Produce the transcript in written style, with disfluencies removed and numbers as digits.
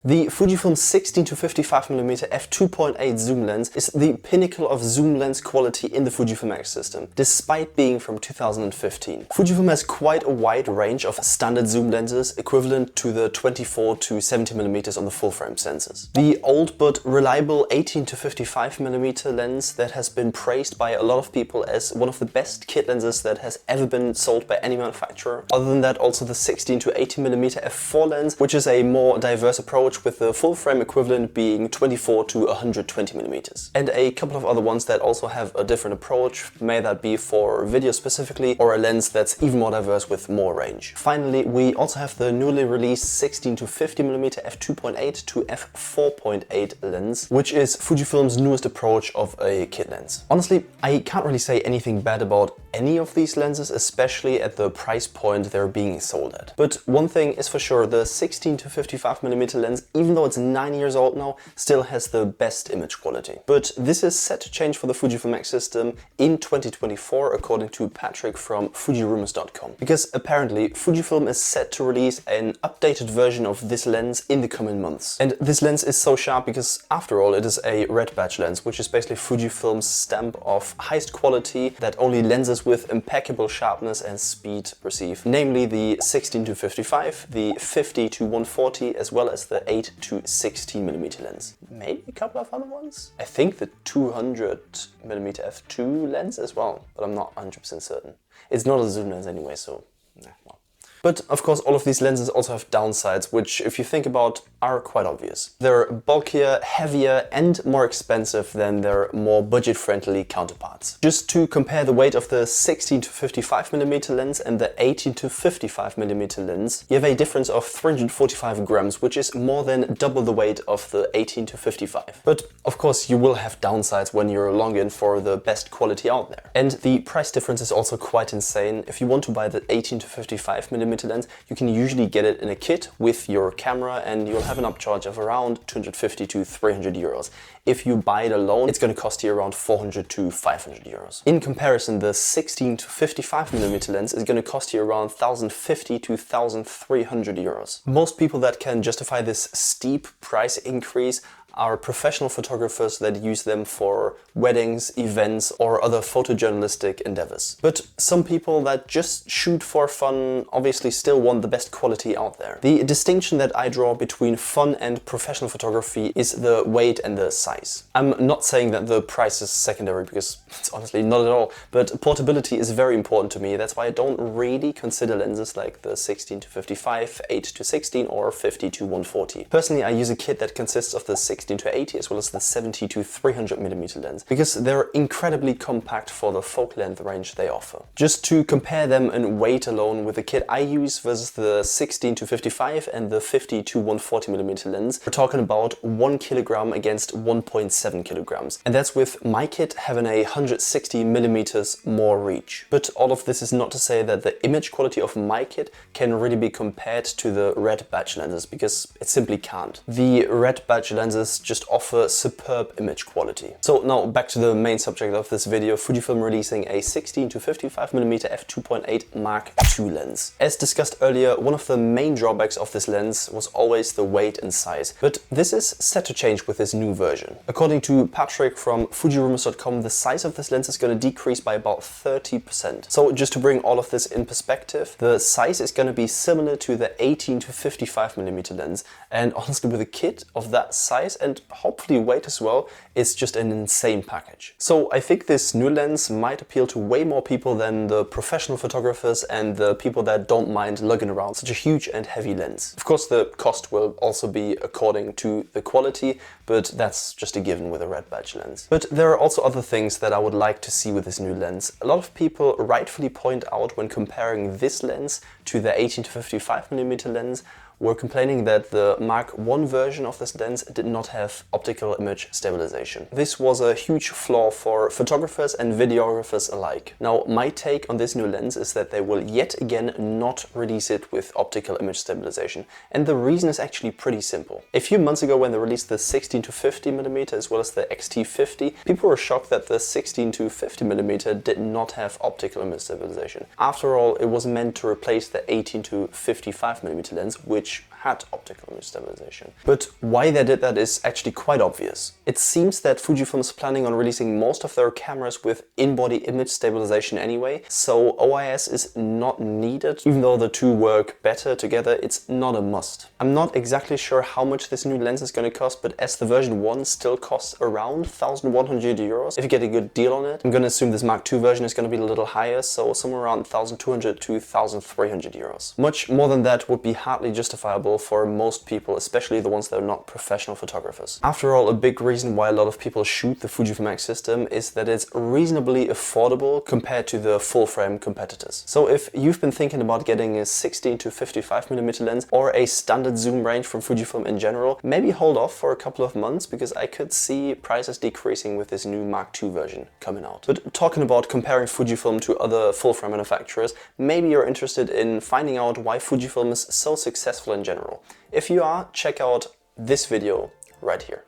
The Fujifilm 16-55mm f2.8 zoom lens is the pinnacle of zoom lens quality in the Fujifilm X system, despite being from 2015. Fujifilm has quite a wide range of standard zoom lenses, equivalent to the 24-70mm on the full-frame sensors. The old but reliable 18-55mm lens that has been praised by a lot of people as one of the best kit lenses that has ever been sold by any manufacturer. Other than that, also the 16-80mm f4 lens, which is a more diverse approach, with the full frame equivalent being 24-120mm. And a couple of other ones that also have a different approach, may that be for video specifically, or a lens that's even more diverse with more range. Finally, we also have the newly released 16-50mm f2.8 to f4.8 lens, which is Fujifilm's newest approach of a kit lens. Honestly, I can't really say anything bad about any of these lenses, especially at the price point they're being sold at. But one thing is for sure, the 16-55mm lens, even though it's 9 years old now, still has the best image quality. But this is set to change for the Fujifilm X system in 2024, according to Patrick from FUJIRUMORS.com. Because apparently Fujifilm is set to release an updated version of this lens in the coming months. And this lens is so sharp because, after all, it is a red badge lens, which is basically Fujifilm's stamp of highest quality that only lenses with impeccable sharpness and speed receive. Namely the 16-55, the 50-140, as well as the 8-16mm lens. Maybe a couple of other ones? I think the 200mm f2 lens as well, but I'm not 100% certain. It's not a zoom lens anyway, so well. But of course all of these lenses also have downsides, which if you think about are quite obvious. They're bulkier, heavier and more expensive than their more budget-friendly counterparts. Just to compare the weight of the 16-55mm lens and the 18-55mm lens, you have a difference of 345 grams, which is more than double the weight of the 18-55. But of course you will have downsides when you're longing for the best quality out there. And the price difference is also quite insane. If you want to buy the 18-55mm lens, you can usually get it in a kit with your camera and you'll have an upcharge of around 250 to 300 euros. If you buy it alone, it's going to cost you around 400 to 500 euros. In comparison, the 16-55mm lens is going to cost you around 1050 to 1300 euros. Most people that can justify this steep price increase are professional photographers that use them for weddings, events or other photojournalistic endeavors. But some people that just shoot for fun obviously still want the best quality out there. The distinction that I draw between fun and professional photography is the weight and the size. I'm not saying that the price is secondary, because it's honestly not at all, but portability is very important to me. That's why I don't really consider lenses like the 16-55, 8-16 or 50-140. Personally, I use a kit that consists of the 16-80 as well as the 70-300mm lens, because they're incredibly compact for the focal length range they offer. Just to compare them in weight alone with the kit I use versus the 16-55 and the 50-140mm lens, we're talking about 1 kilogram against 1.7 kilograms. And that's with my kit having 160mm more reach. But all of this is not to say that the image quality of my kit can really be compared to the red badge lenses, because it simply can't. The red badge lenses just offer superb image quality. So now back to the main subject of this video, Fujifilm releasing a 16-55mm f2.8 Mark II lens. As discussed earlier, one of the main drawbacks of this lens was always the weight and size, but this is set to change with this new version. According to Patrick from FUJIRUMORS.com, the size of this lens is going to decrease by about 30%. So just to bring all of this in perspective, the size is going to be similar to the 18-55mm lens, and honestly with a kit of that size and hopefully weight as well, it's just an insane package. So I think this new lens might appeal to way more people than the professional photographers and the people that don't mind lugging around such a huge and heavy lens. Of course the cost will also be according to the quality, but that's just a given with a red badge lens. But there are also other things that I would like to see with this new lens. A lot of people rightfully point out when comparing this lens to the 18-55mm lens, were complaining that the Mark I version of this lens did not have optical image stabilization. This was a huge flaw for photographers and videographers alike. Now, my take on this new lens is that they will yet again not release it with optical image stabilization. And the reason is actually pretty simple. A few months ago when they released the 16-50mm as well as the XT50, people were shocked that the 16-50mm did not have optical image stabilization. After all, it was meant to replace the 18-55mm lens, which had optical image stabilization. But why they did that is actually quite obvious. It seems that Fujifilm is planning on releasing most of their cameras with in-body image stabilization anyway, so OIS is not needed. Even though the two work better together, it's not a must. I'm not exactly sure how much this new lens is going to cost, but as the version 1 still costs around 1,100 euros, if you get a good deal on it, I'm going to assume this Mark II version is going to be a little higher, so somewhere around 1,200 to 1,300 euros. Much more than that would be hardly justifiable for most people, especially the ones that are not professional photographers. After all, a big reason why a lot of people shoot the FUJIFILM X system is that it's reasonably affordable compared to the full-frame competitors. So if you've been thinking about getting a 16 to 55mm lens or a standard zoom range from Fujifilm in general, maybe hold off for a couple of months, because I could see prices decreasing with this new Mark II version coming out. But talking about comparing Fujifilm to other full-frame manufacturers, maybe you're interested in finding out why Fujifilm is so successful in general. If you are, check out this video right here.